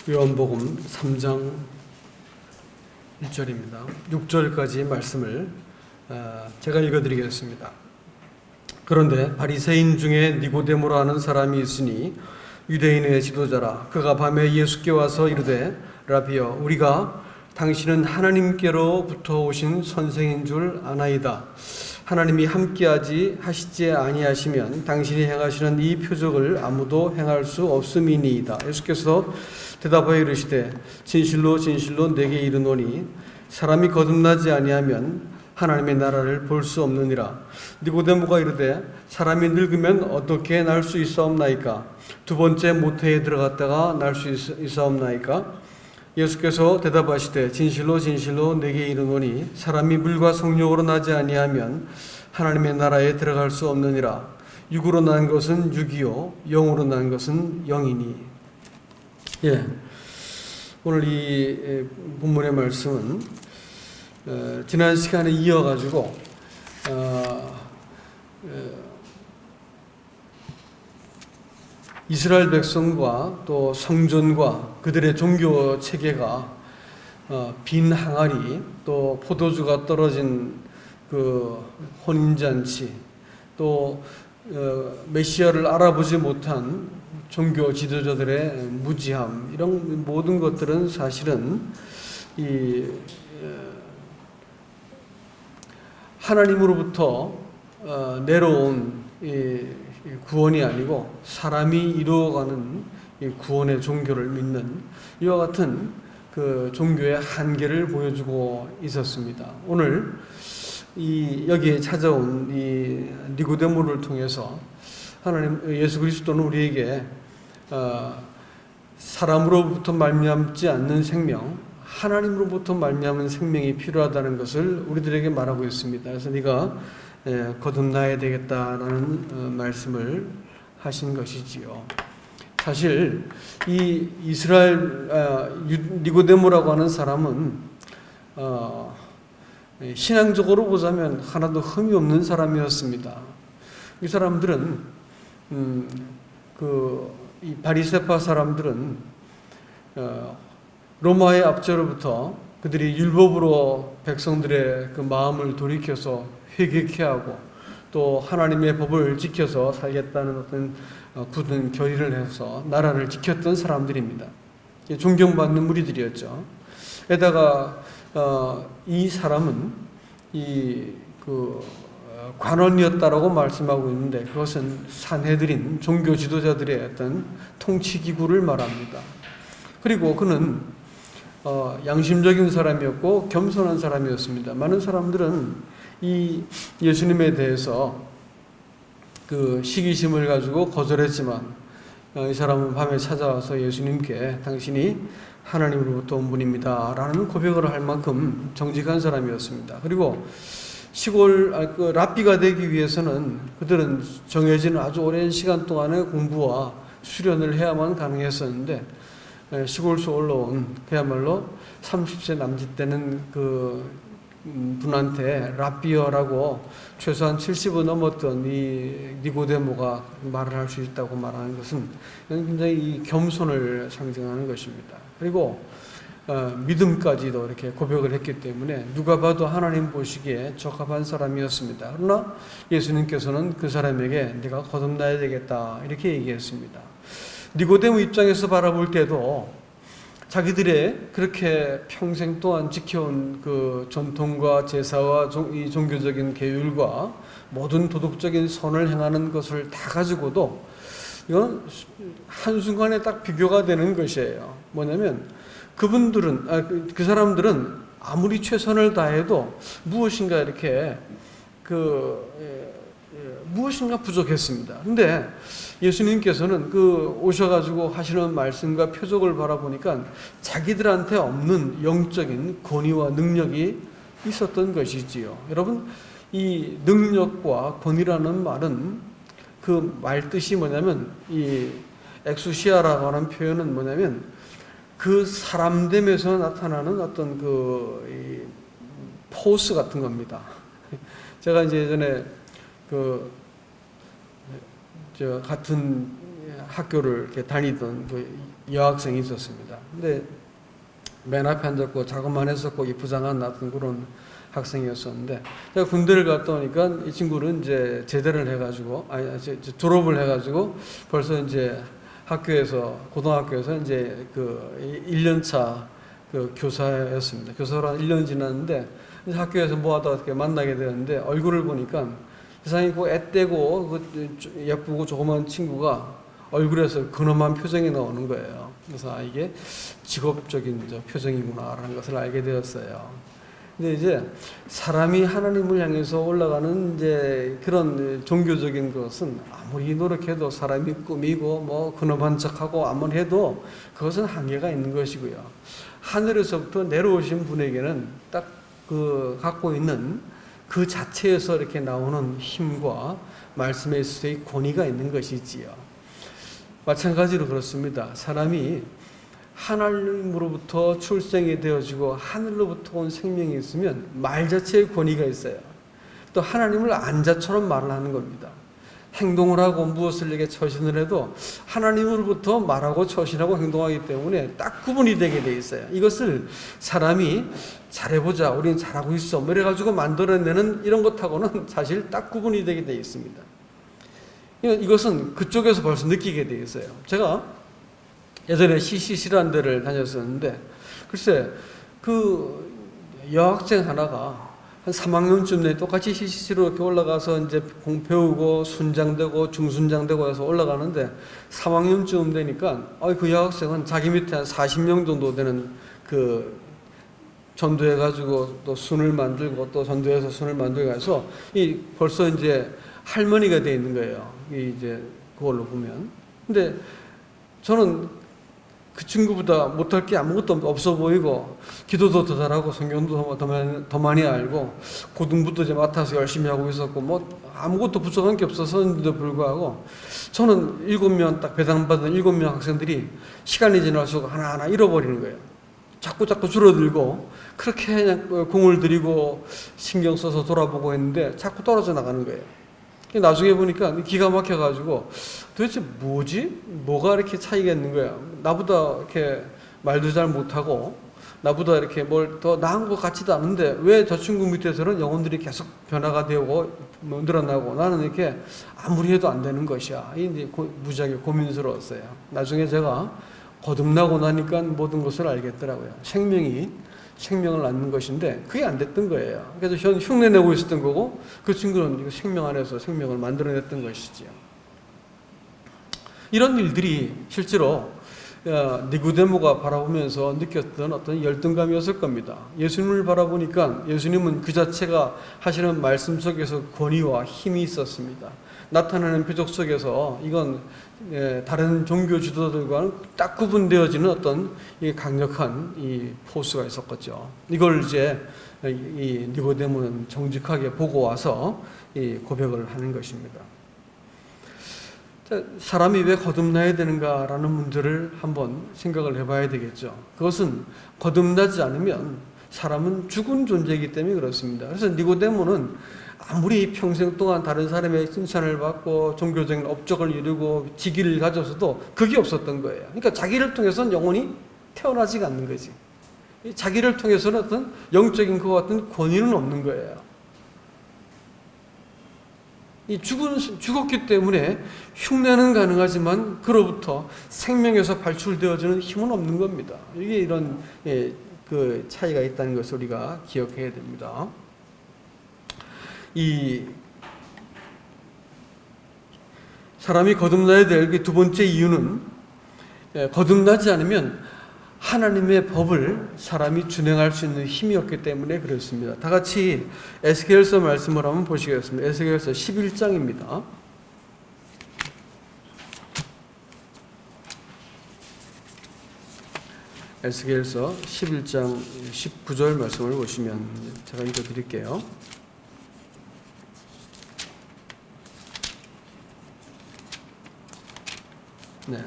요한복음 3장 1절입니다. 6절까지 말씀을 제가 읽어드리겠습니다. 그런데 바리새인 중에 니고데모라 하는 사람이 있으니 유대인의 지도자라. 그가 밤에 예수께 와서 이르되 라비여, 우리가 당신은 하나님께로부터 오신 선생인 줄 아나이다. 하나님이 함께하지 하시지 아니하시면 당신이 행하시는 이 표적을 아무도 행할 수 없음이니이다. 예수께서 대답하여 이르시되 진실로 진실로 내게 이르노니 사람이 거듭나지 아니하면 하나님의 나라를 볼 수 없느니라. 니고데모가 이르되 사람이 늙으면 어떻게 날 수 있사옵나이까? 두 번째 모태에 들어갔다가 날 수 있사옵나이까? 예수께서 대답하시되 진실로 진실로 내게 이르노니 사람이 물과 성령으로 나지 아니하면 하나님의 나라에 들어갈 수 없느니라. 육으로 난 것은 육이요 영으로 난 것은 영이니. 오늘 이 본문의 말씀은 지난 시간에 이어가지고 이스라엘 백성과 또 성전과 그들의 종교 체계가 빈 항아리, 또 포도주가 떨어진 그 혼인잔치, 또 메시아를 알아보지 못한 종교 지도자들의 무지함, 이런 모든 것들은 사실은 이 하나님으로부터 내려온 이 구원이 아니고 사람이 이루어가는 이 구원의 종교를 믿는 이와 같은 그 종교의 한계를 보여주고 있었습니다. 오늘 여기에 찾아온 이 니고데모를 통해서 예수 그리스도는 우리에게 사람으로부터 말미암지 않는 생명, 하나님으로부터 말미암은 생명이 필요하다는 것을 우리들에게 말하고 있습니다. 그래서 네가 거듭나야 되겠다라는 말씀을 하신 것이지요. 사실 이 이스라엘 니고데모라고 하는 사람은 신앙적으로 보자면 하나도 흠이 없는 사람이었습니다. 이 사람들은 이 바리새파 사람들은 로마의 압제로부터 그들이 율법으로 백성들의 그 마음을 돌이켜서 회개케 하고 또 하나님의 법을 지켜서 살겠다는 어떤 굳은 결의를 해서 나라를 지켰던 사람들입니다. 존경받는 무리들이었죠. 게다가 이 사람은 관원이었다라고 말씀하고 있는데 그것은 산헤드린 종교 지도자들의 어떤 통치 기구를 말합니다. 그리고 그는 양심적인 사람이었고 겸손한 사람이었습니다. 많은 사람들은 이 예수님에 대해서 그 시기심을 가지고 거절했지만 이 사람은 밤에 찾아와서 예수님께 당신이 하나님으로부터 온 분입니다 라는 고백을 할 만큼 정직한 사람이었습니다. 그리고 랍비가 되기 위해서는 그들은 정해진 아주 오랜 시간 동안의 공부와 수련을 해야만 가능했었는데 시골에서 올라온 그야말로 30세 남짓 되는 그 분한테 랍비어라고 최소한 70은 넘었던 이 니고데모가 말을 할 수 있다고 말하는 것은 굉장히 이 겸손을 상징하는 것입니다. 그리고 믿음까지도 이렇게 고백을 했기 때문에 누가 봐도 하나님 보시기에 적합한 사람이었습니다. 그러나 예수님께서는 그 사람에게 네가 거듭나야 되겠다 이렇게 얘기했습니다. 니고데모 입장에서 바라볼 때도 자기들의 그렇게 평생 동안 지켜온 그 전통과 제사와 이 종교적인 계율과 모든 도덕적인 선을 행하는 것을 다 가지고도 이건 한순간에 딱 비교가 되는 것이에요. 뭐냐면 그 사람들은 아무리 최선을 다해도 무엇인가 이렇게 무엇인가 부족했습니다. 근데 예수님께서는 오셔가지고 하시는 말씀과 표적을 바라보니까 자기들한테 없는 영적인 권위와 능력이 있었던 것이지요. 여러분, 이 능력과 권위라는 말은 그 말 뜻이 뭐냐면 이 엑수시아라고 하는 표현은 뭐냐면 그 사람됨에서 나타나는 어떤 이 포스 같은 겁니다. 제가 이제 예전에 같은 학교를 이렇게 다니던 그 여학생이 있었습니다. 근데 맨 앞에 앉았고 작업만 했었고 이쁘장한 어떤 그런 학생이었었는데 제가 군대를 갔다 오니까 이 친구는 이제 제대를 해가지고 졸업을 해가지고 벌써 이제 학교에서 고등학교에서 이제 그 1년차 그 교사였습니다. 교사로 한 1년 지났는데 학교에서 뭐하다가 어떻게 만나게 되었는데 얼굴을 보니까 세상에 그 애떼고 그 예쁘고 조그만 친구가 얼굴에서 근엄한 표정이 나오는 거예요. 그래서 이게 직업적인 표정이구나라는 것을 알게 되었어요. 근데 이제 사람이 하나님을 향해서 올라가는 이제 그런 종교적인 것은 아무리 노력해도 사람이 꾸미고 뭐 근엄한 척하고 아무리 해도 그것은 한계가 있는 것이고요. 하늘에서부터 내려오신 분에게는 딱 그 갖고 있는 그 자체에서 이렇게 나오는 힘과 말씀에 있어서의 권위가 있는 것이지요. 마찬가지로 그렇습니다. 사람이 하나님으로부터 출생이 되어지고 하늘로부터 온 생명이 있으면 말 자체의 권위가 있어요. 또 하나님을 안자처럼 말을 하는 겁니다. 행동을 하고 무엇을 이렇게 처신을 해도 하나님으로부터 말하고 처신하고 행동하기 때문에 딱 구분이 되게 돼 있어요. 이것을 사람이 잘해보자, 우리는 잘하고 있어, 뭐 이래가지고 만들어내는 이런 것하고는 사실 딱 구분이 되게 돼 있습니다. 이것은 그쪽에서 벌써 느끼게 돼 있어요. 제가 예전에 CCC라는 데를 다녔었는데 글쎄 그 여학생 하나가 한 3학년쯤 돼 똑같이 CCC로 이렇게 올라가서 이제 배우고 순장되고 중순장되고 해서 올라가는데 3학년쯤 되니까 그 여학생은 자기 밑에 한 40명 정도 되는 그 전도해가지고 또 순을 만들고 또 전도해서 순을 만들고 해서 이 벌써 이제 할머니가 돼 있는 거예요. 이제 그걸로 보면. 근데 저는 그 친구보다 못할 게 아무것도 없어 보이고 기도도 더 잘하고 성경도 더 많이 알고 고등부도 이제 맡아서 열심히 하고 있었고 뭐 아무것도 부족한 게 없어서인데도 불구하고 저는 7명 딱 배당받은 7명 학생들이 시간이 지날수록 하나하나 잃어버리는 거예요. 자꾸 줄어들고 그렇게 그냥 공을 들이고 신경 써서 돌아보고 했는데 자꾸 떨어져 나가는 거예요. 나중에 보니까 기가 막혀가지고 도대체 뭐지? 뭐가 이렇게 차이가 있는 거야? 나보다 이렇게 말도 잘 못하고 나보다 이렇게 뭘 더 나은 것 같지도 않은데 왜 저 친구 밑에서는 영혼들이 계속 변화가 되고 늘어나고 나는 이렇게 아무리 해도 안 되는 것이야. 이제 무지하게 고민스러웠어요. 나중에 제가 거듭나고 나니까 모든 것을 알겠더라고요. 생명을 낳는 것인데 그게 안 됐던 거예요. 그래서 흉내내고 있었던 거고 그 친구는 생명 안에서 생명을 만들어냈던 것이지요. 이런 일들이 실제로 니고데모가 바라보면서 느꼈던 어떤 열등감이었을 겁니다. 예수님을 바라보니까 예수님은 그 자체가 하시는 말씀 속에서 권위와 힘이 있었습니다. 나타나는 표적 속에서 이건 다른 종교 지도자들과는 딱 구분되어지는 어떤 강력한 이 포스가 있었겠죠. 이걸 이제 이 니고데모는 정직하게 보고 와서 이 고백을 하는 것입니다. 사람이 왜 거듭나야 되는가라는 문제를 한번 생각을 해봐야 되겠죠. 그것은 거듭나지 않으면 사람은 죽은 존재이기 때문에 그렇습니다. 그래서 니고데모는 아무리 평생 동안 다른 사람의 칭찬을 받고 종교적인 업적을 이루고 직위를 가져서도 그게 없었던 거예요. 그러니까 자기를 통해서는 영혼이 태어나지가 않는 거지. 자기를 통해서는 어떤 영적인 것 같은 권위는 없는 거예요. 죽었기 때문에 흉내는 가능하지만 그로부터 생명에서 발출되어지는 힘은 없는 겁니다. 이게 이런 그 차이가 있다는 것을 우리가 기억해야 됩니다. 이 사람이 거듭나야 될 두 번째 이유는 거듭나지 않으면 하나님의 법을 사람이 준행할 수 있는 힘이 없기 때문에 그렇습니다. 다 같이 에스겔서 말씀을 한번 보시겠습니다. 에스겔서 11장입니다. 에스겔서 11장 19절 말씀을 보시면 제가 읽어드릴게요. 네.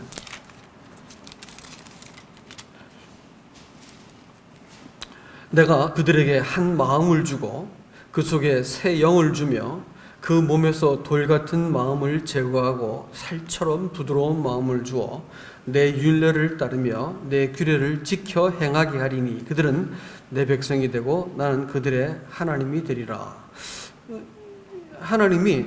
내가 그들에게 한 마음을 주고 그 속에 새 영을 주며 그 몸에서 돌 같은 마음을 제거하고 살처럼 부드러운 마음을 주어 내 율례를 따르며 내 규례를 지켜 행하게 하리니 그들은 내 백성이 되고 나는 그들의 하나님이 되리라. 하나님이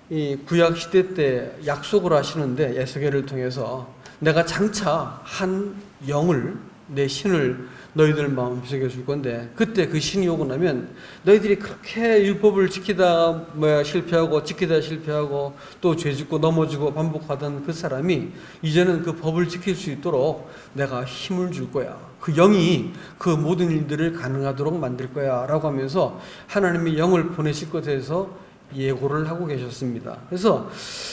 이 구약 시대 때 약속을 하시는데 에스겔을 통해서 내가 장차 한 영을, 내 신을 너희들 마음속에 줄 건데 그때 그 신이 오고 나면 너희들이 그렇게 율법을 지키다 실패하고 지키다 실패하고 또 죄짓고 넘어지고 반복하던 그 사람이 이제는 그 법을 지킬 수 있도록 내가 힘을 줄 거야. 그 영이 그 모든 일들을 가능하도록 만들 거야 라고 하면서 하나님이 영을 보내실 것에 대해서 예고를 하고 계셨습니다. 그래서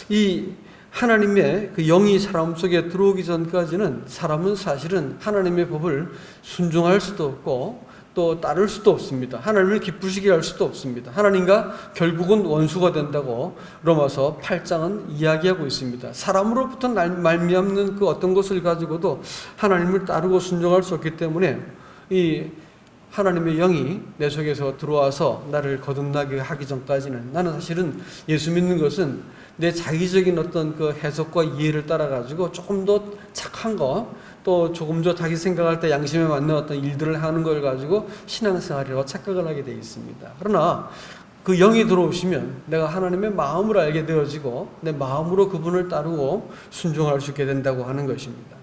이 하나님의 그 영이 사람 속에 들어오기 전까지는 사람은 사실은 하나님의 법을 순종할 수도 없고 또 따를 수도 없습니다. 하나님을 기쁘시게 할 수도 없습니다. 하나님과 결국은 원수가 된다고 로마서 8장은 이야기하고 있습니다. 사람으로부터 말미암는 그 어떤 것을 가지고도 하나님을 따르고 순종할 수 없기 때문에 이 하나님의 영이 내 속에서 들어와서 나를 거듭나게 하기 전까지는 나는 사실은 예수 믿는 것은 내 자기적인 어떤 그 해석과 이해를 따라가지고 조금 더 착한 거, 또 조금 더 자기 생각할 때 양심에 맞는 어떤 일들을 하는 걸 가지고 신앙생활이라고 착각을 하게 되어 있습니다. 그러나 그 영이 들어오시면 내가 하나님의 마음을 알게 되어지고 내 마음으로 그분을 따르고 순종할 수 있게 된다고 하는 것입니다.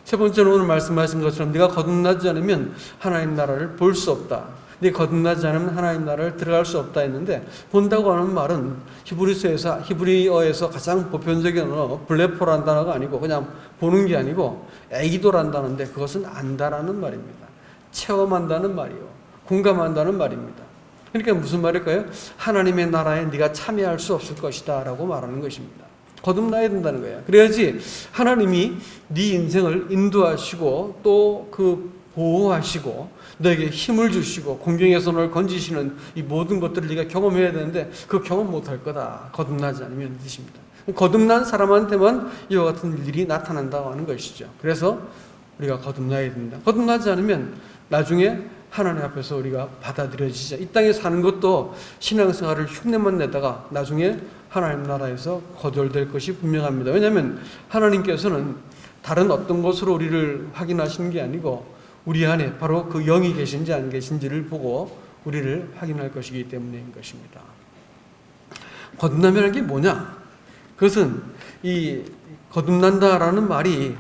세 번째는 오늘 말씀하신 것처럼 네가 거듭나지 않으면 하나님 나라를 볼 수 없다. 네가 거듭나지 않으면 하나님 나라를 들어갈 수 없다 했는데 본다고 하는 말은 히브리어에서 가장 보편적인 언어 블레포라는 단어가 아니고 그냥 보는 게 아니고 애기도라는 단어인데 그것은 안다라는 말입니다. 체험한다는 말이요. 공감한다는 말입니다. 그러니까 무슨 말일까요? 하나님의 나라에 네가 참여할 수 없을 것이다 라고 말하는 것입니다. 거듭나야 된다는 거예요. 그래야지 하나님이 네 인생을 인도하시고 또 그 보호하시고 너에게 힘을 주시고 공경에서 널 건지시는 이 모든 것들을 네가 경험해야 되는데 그 경험 못할 거다. 거듭나지 않으면 뜻입니다. 거듭난 사람한테만 이와 같은 일이 나타난다고 하는 것이죠. 그래서 우리가 거듭나야 된다. 거듭나지 않으면 나중에 하나님 앞에서 우리가 받아들여지자. 이 땅에 사는 것도 신앙생활을 흉내만 내다가 나중에 하나님 나라에서 거절될 것이 분명합니다. 왜냐하면 하나님께서는 다른 어떤 것으로 우리를 확인하시는 게 아니고 우리 안에 바로 그 영이 계신지 안 계신지를 보고 우리를 확인할 것이기 때문인 것입니다. 거듭남이라는 게 뭐냐? 그것은 이 거듭난다라는 말이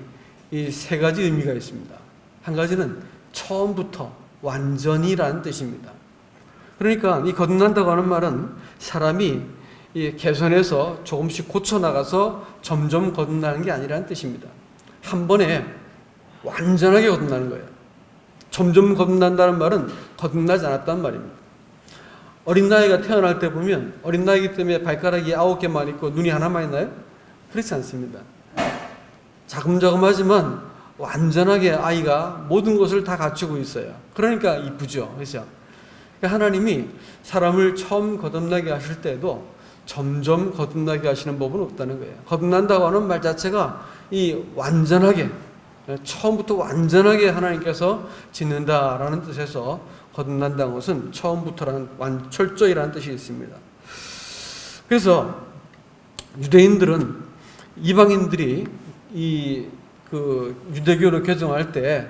이 세 가지 의미가 있습니다. 한 가지는 처음부터 완전히라는 뜻입니다. 그러니까 이 거듭난다고 하는 말은 사람이 이 개선해서 조금씩 고쳐나가서 점점 거듭나는 게 아니라는 뜻입니다. 한 번에 완전하게 거듭나는 거예요. 점점 거듭난다는 말은 거듭나지 않았다는 말입니다. 어린 나이가 태어날 때 보면 어린 나이기 때문에 발가락이 9개만 있고 눈이 하나만 있나요? 그렇지 않습니다. 자금자금하지만 완전하게 아이가 모든 것을 다 갖추고 있어요. 그러니까 이쁘죠. 그렇죠? 하나님이 사람을 처음 거듭나게 하실 때도 점점 거듭나게 하시는 법은 없다는 거예요. 거듭난다고 하는 말 자체가 이 완전하게 처음부터 완전하게 하나님께서 짓는다라는 뜻에서 거듭난다는 것은 처음부터라는 철저히라는 뜻이 있습니다. 그래서 유대인들은 이방인들이 이 유대교를 개종할 때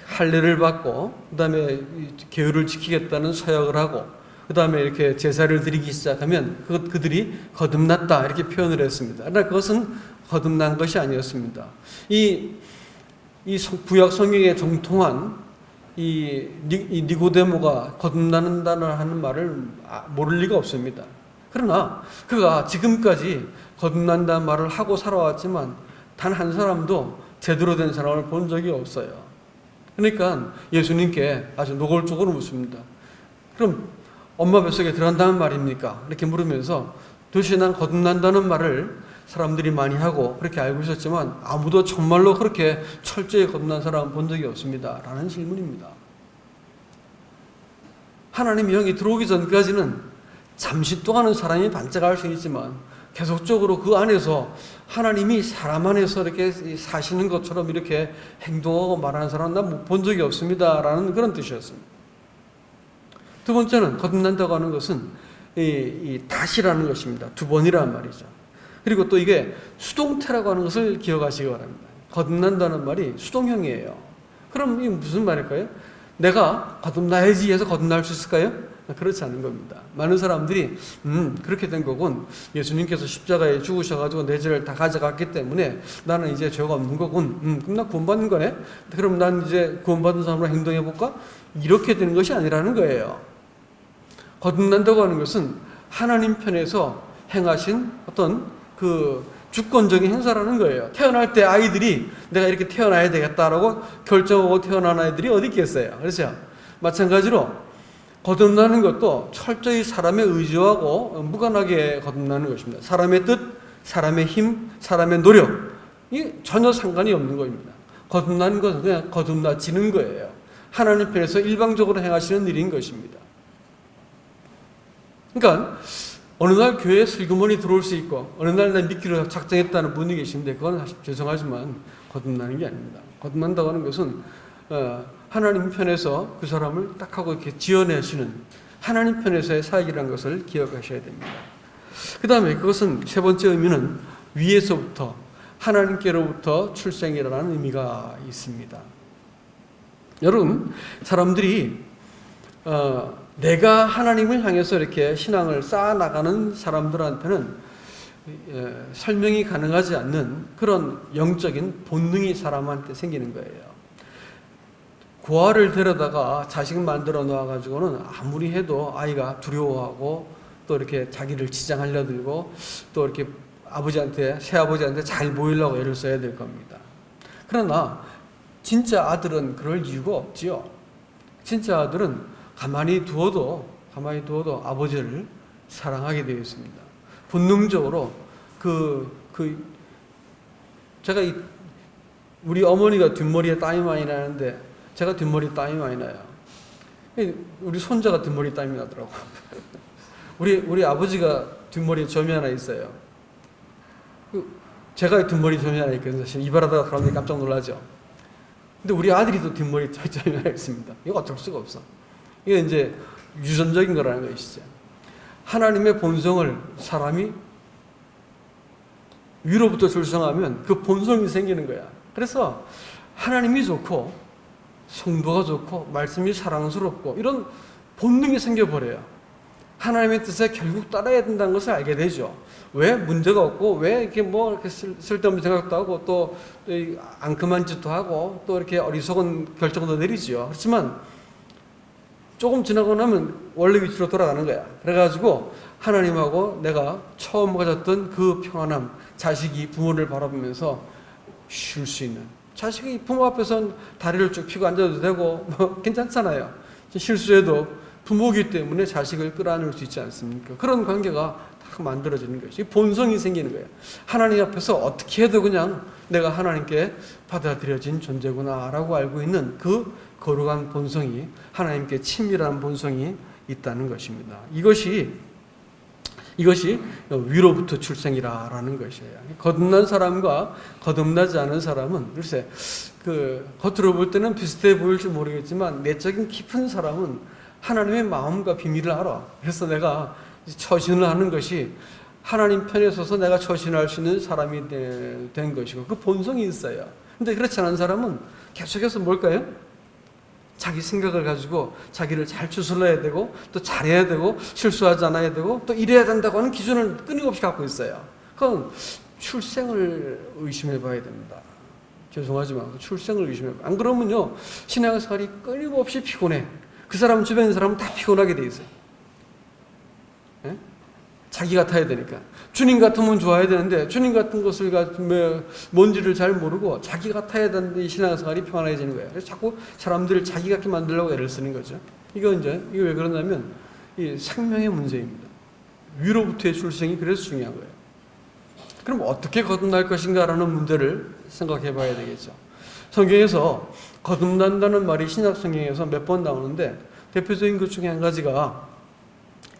할례를 받고 그다음에 계율을 지키겠다는 서약을 하고 그다음에 이렇게 제사를 드리기 시작하면 그들이 거듭났다 이렇게 표현을 했습니다. 그러나 그것은 거듭난 것이 아니었습니다. 이 구약 성경에 정통한 이 니고데모가 거듭난다는 하는 말을 모를 리가 없습니다. 그러나 그가 지금까지 거듭난다는 말을 하고 살아왔지만 단 한 사람도 제대로 된 사람을 본 적이 없어요. 그러니까 예수님께 아주 노골적으로 묻습니다. 그럼 엄마 뱃속에 들어간다는 말입니까? 이렇게 물으면서 도대체 난 거듭난다는 말을 사람들이 많이 하고 그렇게 알고 있었지만 아무도 정말로 그렇게 철저히 거듭난 사람은 본 적이 없습니다. 라는 질문입니다. 하나님의 영이 들어오기 전까지는 잠시 동안은 사람이 반짝할 수 있지만 계속적으로 그 안에서 하나님이 사람 안에서 이렇게 사시는 것처럼 이렇게 행동하고 말하는 사람은 난 못 본 적이 없습니다. 라는 그런 뜻이었습니다. 두 번째는 거듭난다고 하는 것은 이 다시라는 것입니다. 두 번이란 말이죠. 그리고 또 이게 수동태라고 하는 것을 기억하시기 바랍니다. 거듭난다는 말이 수동형이에요. 그럼 이게 무슨 말일까요? 내가 거듭나야지 해서 거듭날 수 있을까요? 그렇지 않은 겁니다. 많은 사람들이 그렇게 된 거군. 예수님께서 십자가에 죽으셔가지고 내 죄를 다 가져갔기 때문에 나는 이제 죄가 없는 거군. 그럼 나 구원받는 거네? 그럼 난 이제 구원받은 사람으로 행동해볼까? 이렇게 되는 것이 아니라는 거예요. 거듭난다고 하는 것은 하나님 편에서 행하신 어떤 그 주권적인 행사라는 거예요. 태어날 때 아이들이 내가 이렇게 태어나야 되겠다라고 결정하고 태어난 아이들이 어디 있겠어요. 그렇죠? 마찬가지로 거듭나는 것도 철저히 사람의 의지하고 무관하게 거듭나는 것입니다. 사람의 뜻, 사람의 힘, 사람의 노력, 이 전혀 상관이 없는 것입니다. 거듭나는 것은 그냥 거듭나지는 거예요. 하나님 편에서 일방적으로 행하시는 일인 것입니다. 그러니까 어느 날 교회에 슬그머니 들어올 수 있고 어느 날 난 믿기로 작정했다는 분이 계신데 그건 죄송하지만 거듭나는 게 아닙니다. 거듭난다고 하는 것은 하나님 편에서 그 사람을 딱 하고 이렇게 지어내시는 하나님 편에서의 사역이라는 것을 기억하셔야 됩니다. 그 다음에 그것은 세 번째 의미는 위에서부터 하나님께로부터 출생이라는 의미가 있습니다. 여러분, 사람들이 내가 하나님을 향해서 이렇게 신앙을 쌓아나가는 사람들한테는 설명이 가능하지 않는 그런 영적인 본능이 사람한테 생기는 거예요. 고아를 데려다가 자식 만들어 놓아가지고는 아무리 해도 아이가 두려워하고 또 이렇게 자기를 치장하려 들고 또 이렇게 아버지한테, 새아버지한테 잘 보이려고 애를 써야 될 겁니다. 그러나 진짜 아들은 그럴 이유가 없지요. 진짜 아들은 가만히 두어도 아버지를 사랑하게 되어 있습니다. 본능적으로 제가 우리 어머니가 뒷머리에 땀이 많이 나는데 제가 뒷머리에 땀이 많이 나요. 우리 손자가 뒷머리에 땀이 나더라고. 우리 아버지가 뒷머리에 점이 하나 있어요. 제가 뒷머리 점이 하나 있거든요. 사실 이발하다가 사람들이 깜짝 놀라죠. 근데 우리 아들이도 뒷머리 점이 하나 있습니다. 이거 어쩔 수가 없어. 이게 이제 유전적인 거라는 것이죠. 하나님의 본성을 사람이 위로부터 출생하면 그 본성이 생기는 거야. 그래서 하나님이 좋고 성도가 좋고 말씀이 사랑스럽고 이런 본능이 생겨버려요. 하나님의 뜻에 결국 따라야 된다는 것을 알게 되죠. 왜 문제가 없고 왜 이렇게 이렇게 쓸데없는 생각도 하고 또 앙큼한 짓도 하고 또 이렇게 어리석은 결정도 내리죠. 그렇지만 조금 지나고 나면 원래 위치로 돌아가는 거야. 그래가지고 하나님하고 내가 처음 가졌던 그 평안함, 자식이 부모를 바라보면서 쉴 수 있는, 자식이 부모 앞에서는 다리를 쭉 펴고 앉아도 되고 괜찮잖아요. 실수해도 부모이기 때문에 자식을 끌어안을 수 있지 않습니까? 그런 관계가 딱 만들어지는 것이 본성이 생기는 거예요. 하나님 앞에서 어떻게 해도 그냥 내가 하나님께 받아들여진 존재구나 라고 알고 있는 그 거룩한 본성이, 하나님께 친밀한 본성이 있다는 것입니다. 이것이 위로부터 출생이라는 것이에요. 거듭난 사람과 거듭나지 않은 사람은 글쎄 겉으로 볼 때는 비슷해 보일지 모르겠지만 내적인 깊은 사람은 하나님의 마음과 비밀을 알아. 그래서 내가 처신을 하는 것이 하나님 편에 서서 내가 처신할 수 있는 사람이 된 것이고 그 본성이 있어요. 근데 그렇지 않은 사람은 계속해서 뭘까요? 자기 생각을 가지고 자기를 잘 추스러야 되고 또 잘해야 되고 실수하지 않아야 되고 또 이래야 된다고 하는 기준을 끊임없이 갖고 있어요. 그건 출생을 의심해 봐야 됩니다. 죄송하지만 출생을 의심해 봐요. 안 그러면요 신앙생활이 끊임없이 피곤해. 그 사람 주변 사람은 다 피곤하게 돼 있어요. 예? 자기 같아야 되니까. 주님 같으면 좋아야 되는데 주님 같은 것을 뭔지를 잘 모르고 자기 같아야 되는데 신앙생활이 평안해지는 거예요. 그래서 자꾸 사람들을 자기 같게 만들려고 애를 쓰는 거죠. 이게 왜 그러냐면 이 생명의 문제입니다. 위로부터의 출생이 그래서 중요한 거예요. 그럼 어떻게 거듭날 것인가라는 문제를 생각해 봐야 되겠죠. 성경에서 거듭난다는 말이 신약 성경에서 몇 번 나오는데 대표적인 것 중에 한 가지가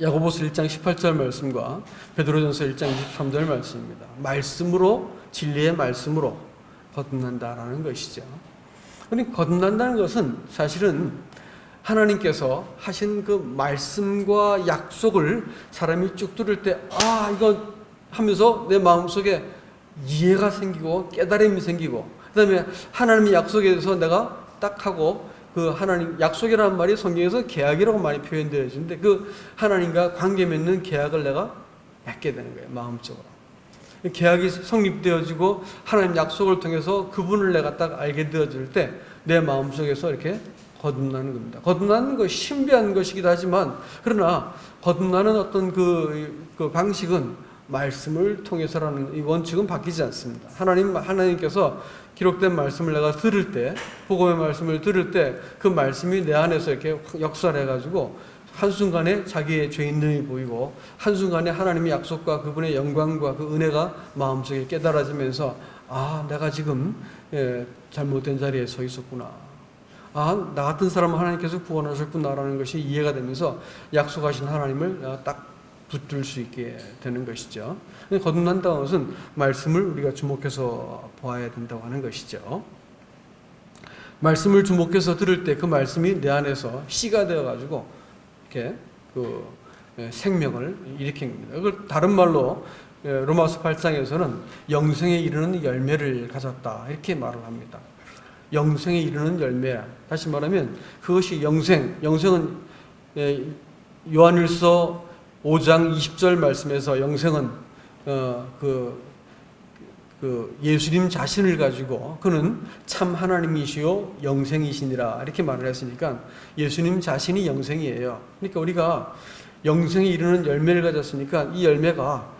야고보서 1장 18절 말씀과 베드로전서 1장 23절 말씀입니다. 말씀으로, 진리의 말씀으로 거듭난다라는 것이죠. 그러니까 거듭난다는 것은 사실은 하나님께서 하신 그 말씀과 약속을 사람이 쭉 들을 때, 이거 하면서 내 마음속에 이해가 생기고 깨달음이 생기고, 그 다음에 하나님의 약속에 대해서 내가 딱 하고, 그 하나님 약속이라는 말이 성경에서 계약이라고 많이 표현되어 있는데, 그 하나님과 관계 맺는 계약을 내가 맺게 되는 거예요, 마음적으로. 계약이 성립되어지고 하나님 약속을 통해서 그분을 내가 딱 알게 되어질 때 내 마음속에서 이렇게 거듭나는 겁니다. 거듭나는 것이 신비한 것이기도 하지만, 그러나 거듭나는 어떤 그 방식은 말씀을 통해서라는 이 원칙은 바뀌지 않습니다. 하나님께서 기록된 말씀을 내가 들을 때, 복음의 말씀을 들을 때 그 말씀이 내 안에서 이렇게 역사를 해가지고 한순간에 자기의 죄인됨이 보이고, 한순간에 하나님의 약속과 그분의 영광과 그 은혜가 마음속에 깨달아지면서, 내가 지금 잘못된 자리에 서 있었구나. 나 같은 사람을 하나님께서 구원하셨구나라는 것이 이해가 되면서 약속하신 하나님을 내가 딱 붙들 수 있게 되는 것이죠. 거듭난다는 것은 말씀을 우리가 주목해서 보아야 된다고 하는 것이죠. 말씀을 주목해서 들을 때 그 말씀이 내 안에서 씨가 되어가지고 이렇게 그 생명을 일으킨 겁니다. 그걸 다른 말로 로마서 8장에서는 영생에 이르는 열매를 가졌다 이렇게 말을 합니다. 영생에 이르는 열매. 다시 말하면 그것이 영생은 요한일서 5장 20절 말씀에서 영생은 예수님 자신을 가지고 그는 참 하나님이시요 영생이시니라 이렇게 말을 했으니까 예수님 자신이 영생이에요. 그러니까 우리가 영생에 이르는 열매를 가졌으니까 이 열매가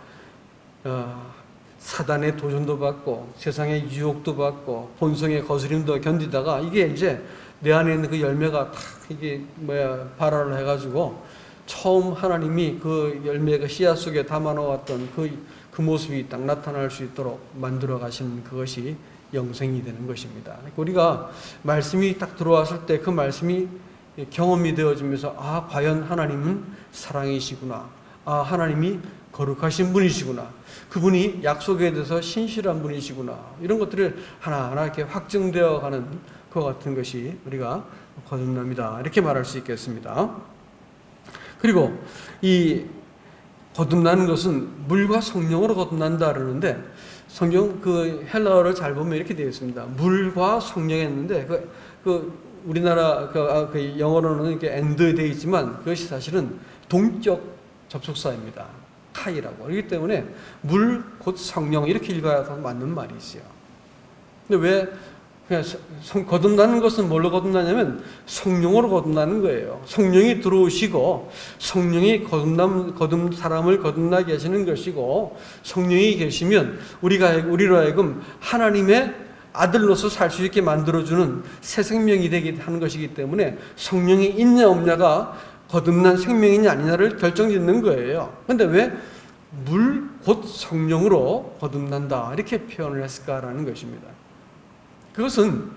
사단의 도전도 받고 세상의 유혹도 받고 본성의 거스림도 견디다가 이게 이제 내 안에 있는 그 열매가 탁 이게 발화를 해가지고 처음 하나님이 그 열매가 씨앗 속에 담아놓았던 그 모습이 딱 나타날 수 있도록 만들어 가시는 그것이 영생이 되는 것입니다. 그러니까 우리가 말씀이 딱 들어왔을 때 그 말씀이 경험이 되어지면서 과연 하나님은 사랑이시구나. 하나님이 거룩하신 분이시구나. 그분이 약속에 대해서 신실한 분이시구나. 이런 것들을 하나하나 이렇게 확증되어 가는 그와 같은 것이 우리가 거듭납니다. 이렇게 말할 수 있겠습니다. 그리고 이 거듭나는 것은 물과 성령으로 거듭난다 그러는데 성경 그 헬라어를 잘 보면 이렇게 되어 있습니다. 물과 성령 했는데 우리나라 그 영어로는 이렇게 and 되어 있지만 그것이 사실은 동격 접속사입니다. 카이라고. 그렇기 때문에 물 곧 성령 이렇게 읽어야 더 맞는 말이지요. 근데 왜 그냥 거듭나는 것은 뭘로 거듭나냐면 성령으로 거듭나는 거예요. 성령이 들어오시고 성령이 사람을 거듭나게 하시는 것이고 성령이 계시면 우리로 하여금 하나님의 아들로서 살 수 있게 만들어주는 새 생명이 되게 하는 것이기 때문에 성령이 있냐 없냐가 거듭난 생명이냐 아니냐를 결정짓는 거예요. 그런데 왜 물 곧 성령으로 거듭난다 이렇게 표현을 했을까라는 것입니다. 그것은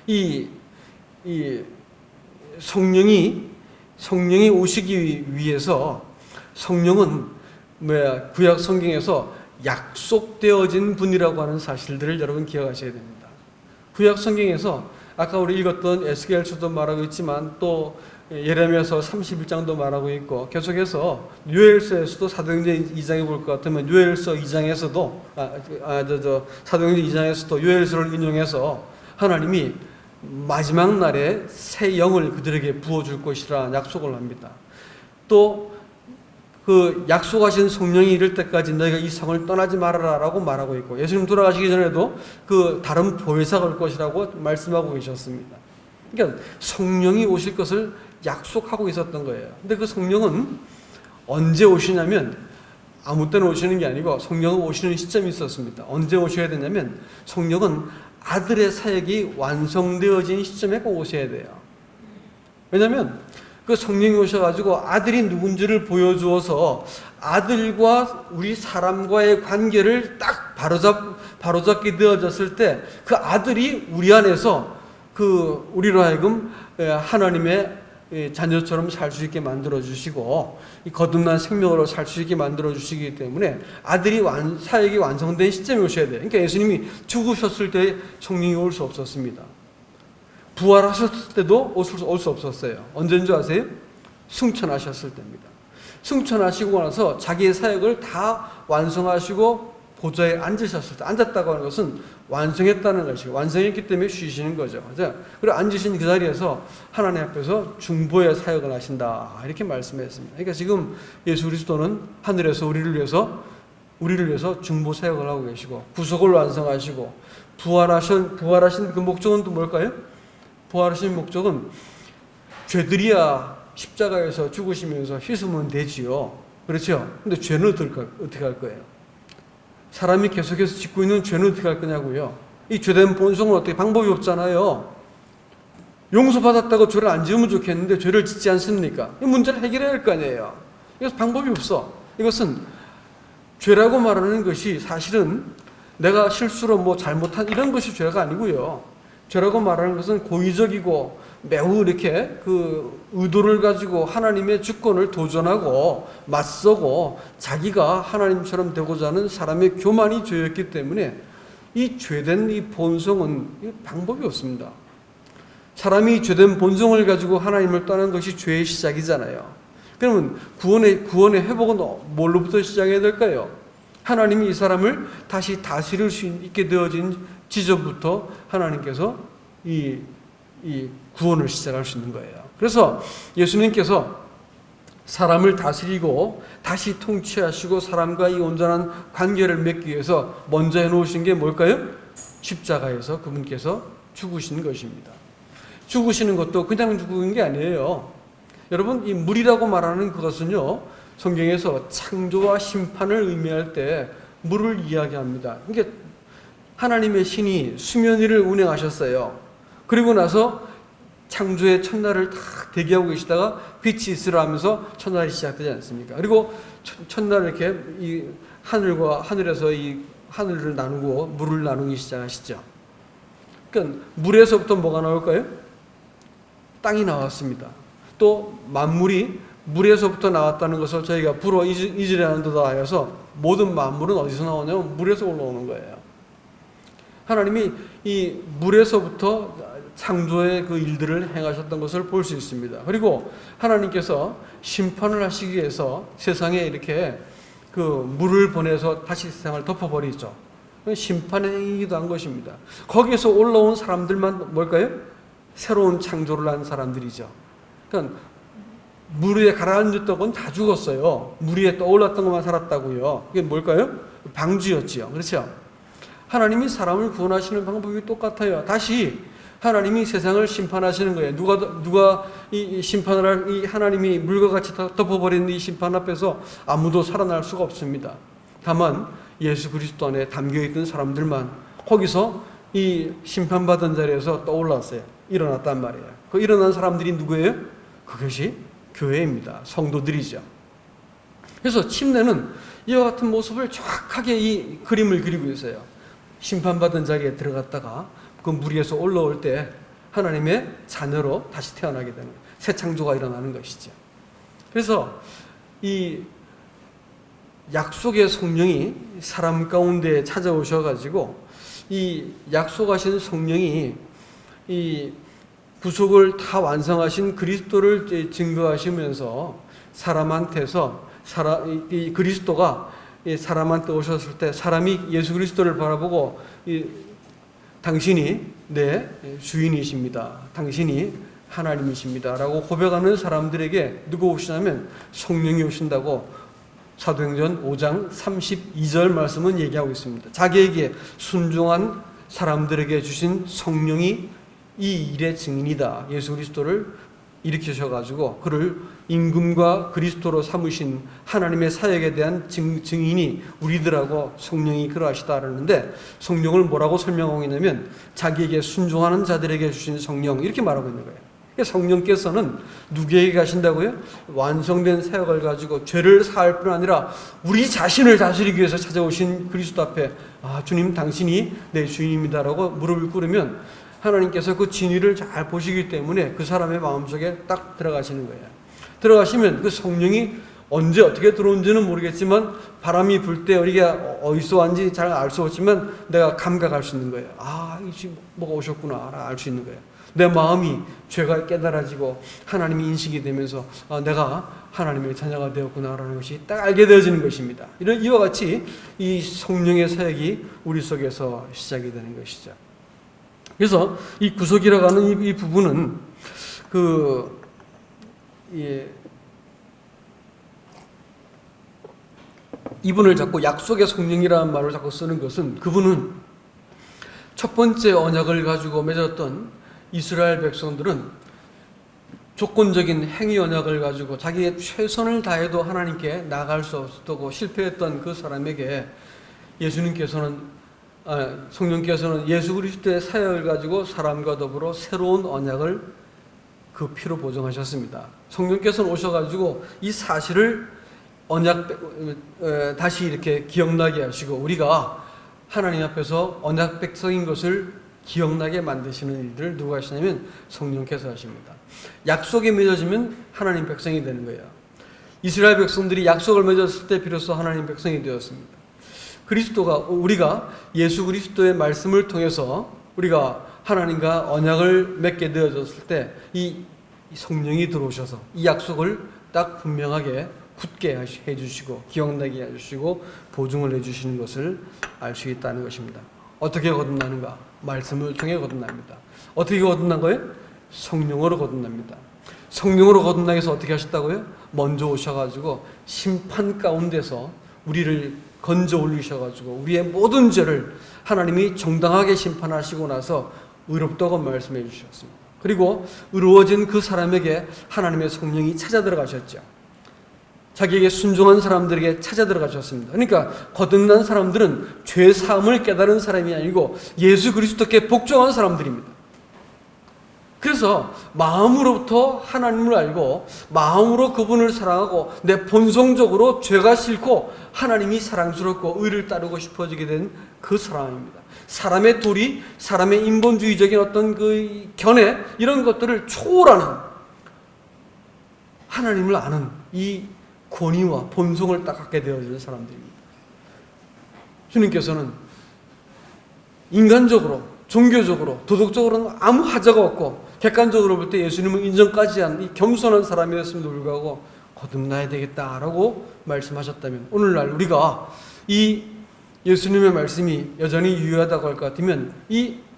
이 성령이 오시기 위해서 성령은 구약 성경에서 약속되어진 분이라고 하는 사실들을 여러분 기억하셔야 됩니다. 구약 성경에서 아까 우리 읽었던 에스겔서도 말하고 있지만 또 예레미야서 31장도 말하고 있고 계속해서 요엘서에서도 사도행전 2장에 볼 것 같으면 요엘서 2장에서도 사도행전 2장에서도 요엘서를 인용해서 하나님이 마지막 날에 새 영을 그들에게 부어줄 것이라 약속을 합니다. 또 그 약속하신 성령이 이를 때까지 너희가 이 성을 떠나지 말아라 라고 말하고 있고 예수님 돌아가시기 전에도 그 다른 보혜사가 올 것이라고 말씀하고 계셨습니다. 그러니까 성령이 오실 것을 약속하고 있었던 거예요. 근데 그 성령은 언제 오시냐면 아무 때나 오시는 게 아니고 성령은 오시는 시점이 있었습니다. 언제 오셔야 되냐면 성령은 아들의 사역이 완성되어진 시점에 꼭 오셔야 돼요. 왜냐하면 그 성령이 오셔가지고 아들이 누군지를 보여주어서 아들과 우리 사람과의 관계를 딱 바로잡게 되어졌을 때 그 아들이 우리 안에서 우리로 하여금 하나님의 자녀처럼 살 수 있게 만들어 주시고 이 거듭난 생명으로 살 수 있게 만들어 주시기 때문에 아들이 사역이 완성된 시점에 오셔야 돼요. 그러니까 예수님이 죽으셨을 때 성령이 올 수 없었습니다. 부활하셨을 때도 올 수 없었어요. 언제인 줄 아세요? 승천하셨을 때입니다. 승천하시고 나서 자기의 사역을 다 완성하시고 보좌에 앉으셨을 때, 앉았다고 하는 것은 완성했다는 것이고, 완성했기 때문에 쉬시는 거죠. 그리고 앉으신 그 자리에서 하나님 앞에서 중보의 사역을 하신다, 이렇게 말씀했습니다. 그러니까 지금 예수 그리스도는 하늘에서 우리를 위해서 중보 사역을 하고 계시고, 구속을 완성하시고, 부활하신 그 목적은 또 뭘까요? 부활하신 목적은 죄들이야 십자가에서 죽으시면서 씻으면 되지요. 그렇죠? 근데 죄는 어떻게 할 거예요? 사람이 계속해서 짓고 있는 죄는 어떻게 할 거냐고요. 이 죄된 본성은 어떻게, 방법이 없잖아요. 용서받았다고 죄를 안 지으면 좋겠는데 죄를 짓지 않습니까? 이 문제를 해결해야 할 거 아니에요. 이것은 방법이 없어. 이것은 죄라고 말하는 것이 사실은 내가 실수로 뭐 잘못한 이런 것이 죄가 아니고요. 죄라고 말하는 것은 고의적이고 매우 이렇게 그 의도를 가지고 하나님의 주권을 도전하고 맞서고 자기가 하나님처럼 되고자 하는 사람의 교만이 죄였기 때문에 이 죄된 이 본성은 방법이 없습니다. 사람이 죄된 본성을 가지고 하나님을 떠난 것이 죄의 시작이잖아요. 그러면 구원의 회복은 뭘로부터 시작해야 될까요? 하나님이 이 사람을 다시 다스릴 수 있게 되어진 지점부터 하나님께서 이 구원을 시작할 수 있는 거예요. 그래서 예수님께서 사람을 다스리고 다시 통치하시고 사람과 이 온전한 관계를 맺기 위해서 먼저 해놓으신 게 뭘까요? 십자가에서 그분께서 죽으신 것입니다. 죽으시는 것도 그냥 죽은 게 아니에요. 여러분, 이 물이라고 말하는 그것은요, 성경에서 창조와 심판을 의미할 때 물을 이야기합니다. 그러니까 하나님의 신이 수면 위를 운행하셨어요. 그리고 나서 창조의 첫날을 딱 대기하고 계시다가 빛이 있으라 하면서 첫날이 시작되지 않습니까? 그리고 첫날 이렇게 이 하늘에서 이 하늘을 나누고 물을 나누기 시작하시죠. 그러니까 물에서부터 뭐가 나올까요? 땅이 나왔습니다. 또 만물이 물에서부터 나왔다는 것을 저희가 불어 이지라는도다 하여서 모든 만물은 어디서 나오냐면 물에서 올라오는 거예요. 하나님이 이 물에서부터 창조의 그 일들을 행하셨던 것을 볼 수 있습니다. 그리고 하나님께서 심판을 하시기 위해서 세상에 이렇게 그 물을 보내서 다시 세상을 덮어버리죠. 심판의 행위이기도 한 것입니다. 거기에서 올라온 사람들만 뭘까요? 새로운 창조를 한 사람들이죠. 그러니까 물 위에 가라앉았던 건 다 죽었어요. 물 위에 떠올랐던 것만 살았다고요. 그게 뭘까요? 방주였지요. 그렇죠? 하나님이 사람을 구원하시는 방법이 똑같아요. 다시 하나님이 세상을 심판하시는 거예요. 누가 이 심판을 할, 이 하나님이 물과 같이 덮어버리는 이 심판 앞에서 아무도 살아날 수가 없습니다. 다만 예수 그리스도 안에 담겨있던 사람들만 거기서 이 심판받은 자리에서 떠올랐어요. 일어났단 말이에요. 그 일어난 사람들이 누구예요? 그것이 교회입니다. 성도들이죠. 그래서 침례는 이와 같은 모습을 정확하게 이 그림을 그리고 있어요. 심판받은 자리에 들어갔다가 그 물 위에서 올라올 때 하나님의 자녀로 다시 태어나게 되는 새 창조가 일어나는 것이죠. 그래서 이 약속의 성령이 사람 가운데 찾아오셔가지고 이 약속하신 성령이 이 구속을 다 완성하신 그리스도를 증거하시면서 사람한테서 이 그리스도가 이 사람한테 오셨을 때 사람이 예수 그리스도를 바라보고 당신이 내 주인이십니다. 당신이 하나님이십니다. 라고 고백하는 사람들에게 누가 오시냐면 성령이 오신다고 사도행전 5장 32절 말씀은 얘기하고 있습니다. 자기에게 순종한 사람들에게 주신 성령이 이 일의 증인이다. 예수 그리스도를 일으키셔가지고 그를 임금과 그리스도로 삼으신 하나님의 사역에 대한 증인이 우리들하고 성령이 그러하시다 그러는데 성령을 뭐라고 설명하고 있냐면 자기에게 순종하는 자들에게 주신 성령 이렇게 말하고 있는 거예요. 성령께서는 누구에게 가신다고요? 완성된 사역을 가지고 죄를 사할 뿐 아니라 우리 자신을 다스리기 위해서 찾아오신 그리스도 앞에 주님 당신이 내 주인입니다라고 무릎을 꿇으면 하나님께서 그 진위를 잘 보시기 때문에 그 사람의 마음속에 딱 들어가시는 거예요. 들어가시면 그 성령이 언제 어떻게 들어온지는 모르겠지만 바람이 불 때 우리가 어디서 왔는지 잘 알 수 없지만 내가 감각할 수 있는 거예요. 이 지금 뭐가 오셨구나 알 수 있는 거예요. 내 마음이 죄가 깨달아지고 하나님이 인식이 되면서 내가 하나님의 자녀가 되었구나라는 것이 딱 알게 되어지는 것입니다. 이와 같이 이 성령의 사역이 우리 속에서 시작이 되는 것이죠. 그래서 이 구속이라고 하는 이 부분은 이분을 자꾸 약속의 성령이라는 말을 자꾸 쓰는 것은, 그분은 첫 번째 언약을 가지고 맺었던 이스라엘 백성들은 조건적인 행위 언약을 가지고 자기의 최선을 다해도 하나님께 나아갈 수 없었고 실패했던 그 사람에게 성령께서는 예수 그리스도의 사역을 가지고 사람과 더불어 새로운 언약을 그 피로 보증하셨습니다. 성령께서는 오셔가지고 이 사실을 다시 이렇게 기억나게 하시고, 우리가 하나님 앞에서 언약 백성인 것을 기억나게 만드시는 일들을 누가 하시냐면 성령께서 하십니다. 약속이 맺어지면 하나님 백성이 되는 거예요. 이스라엘 백성들이 약속을 맺었을 때 비로소 하나님 백성이 되었습니다. 우리가 예수 그리스도의 말씀을 통해서 우리가 하나님과 언약을 맺게 되어졌을 때 이 성령이 들어오셔서 이 약속을 딱 분명하게 굳게 해주시고 기억나게 해주시고 보증을 해주시는 것을 알 수 있다는 것입니다. 어떻게 거듭나는가? 말씀을 통해 거듭납니다. 어떻게 거듭난 거예요? 성령으로 거듭납니다. 성령으로 거듭나기 위해서 어떻게 하셨다고요? 먼저 오셔가지고 심판 가운데서 우리를 건져 올리셔가지고 우리의 모든 죄를 하나님이 정당하게 심판하시고 나서 의롭다고 말씀해 주셨습니다. 그리고 의로워진 그 사람에게 하나님의 성령이 찾아 들어가셨죠. 자기에게 순종한 사람들에게 찾아 들어가셨습니다. 그러니까 거듭난 사람들은 죄 사함을 깨달은 사람이 아니고 예수 그리스도께 복종한 사람들입니다. 그래서 마음으로부터 하나님을 알고 마음으로 그분을 사랑하고 내 본성적으로 죄가 싫고 하나님이 사랑스럽고 의를 따르고 싶어지게 된 그 사람입니다. 사람의 도리, 사람의 인본주의적인 어떤 그 견해, 이런 것들을 초월하는 하나님을 아는 이 권위와 본성을 딱 갖게 되어지는 사람들입니다. 주님께서는 인간적으로, 종교적으로, 도덕적으로는 아무 하자가 없고 객관적으로 볼 때 예수님은 인정까지 한 이 겸손한 사람이었음에도 불구하고 거듭나야 되겠다라고 말씀하셨다면, 오늘날 우리가 이 예수님의 말씀이 여전히 유효하다고 할 것 같으면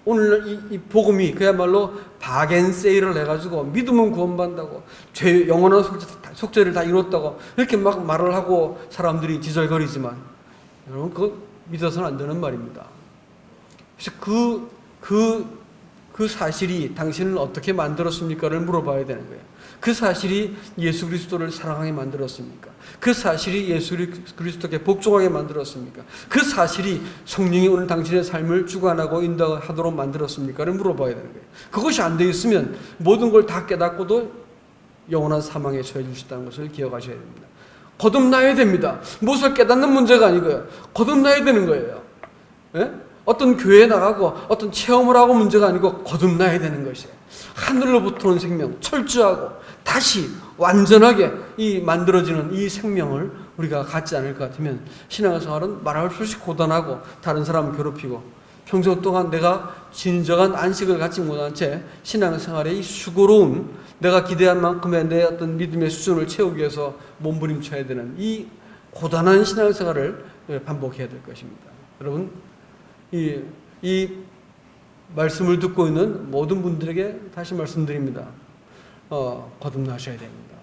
오늘날 이 복음이 그야말로 바겐세일을 해가지고 믿으면 구원받는다고, 영원한 속죄를 다 이뤘다고 이렇게 막 말을 하고 사람들이 지절거리지만, 여러분 그거 믿어서는 안 되는 말입니다. 그래서 그 사실이 당신을 어떻게 만들었습니까를 물어봐야 되는 거예요. 그 사실이 예수 그리스도를 사랑하게 만들었습니까? 그 사실이 예수 그리스도께 복종하게 만들었습니까? 그 사실이 성령이 오늘 당신의 삶을 주관하고 인도하도록 만들었습니까를 물어봐야 되는 거예요. 그것이 안 되어 있으면 모든 걸 다 깨닫고도 영원한 사망에 처해 주셨다는 것을 기억하셔야 됩니다. 거듭나야 됩니다. 무엇을 깨닫는 문제가 아니고요. 거듭나야 되는 거예요. 예? 어떤 교회에 나가고 어떤 체험을 하고 문제가 아니고 거듭나야 되는 것이에요. 하늘로부터 온 생명, 철저하고 다시 완전하게 만들어지는 이 생명을 우리가 갖지 않을 것 같으면 신앙생활은 말할 수 없이 고단하고 다른 사람을 괴롭히고 평생 동안 내가 진정한 안식을 갖지 못한 채 신앙생활의 이 수고로운, 내가 기대한 만큼의 내 어떤 믿음의 수준을 채우기 위해서 몸부림쳐야 되는 이 고단한 신앙생활을 반복해야 될 것입니다. 여러분, 이 말씀을 듣고 있는 모든 분들에게 다시 말씀드립니다. 거듭나셔야 됩니다.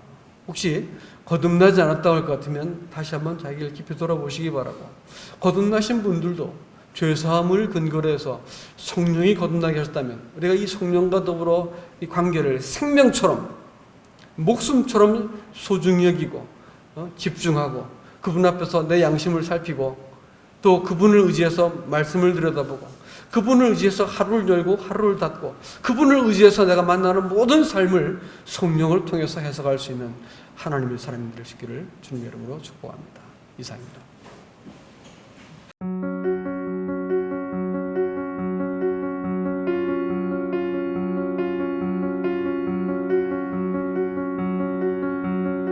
혹시 거듭나지 않았다고 할 것 같으면 다시 한번 자기를 깊이 돌아보시기 바라고, 거듭나신 분들도 죄사함을 근거로 해서 성령이 거듭나게 하셨다면 우리가 이 성령과 더불어 이 관계를 생명처럼, 목숨처럼 소중히 여기고 집중하고 그분 앞에서 내 양심을 살피고 또 그분을 의지해서 말씀을 들여다보고 그분을 의지해서 하루를 열고 하루를 닫고 그분을 의지해서 내가 만나는 모든 삶을 성령을 통해서 해석할 수 있는 하나님의 사람이 될 수 있기를 주님의 이름으로 축복합니다. 이상입니다.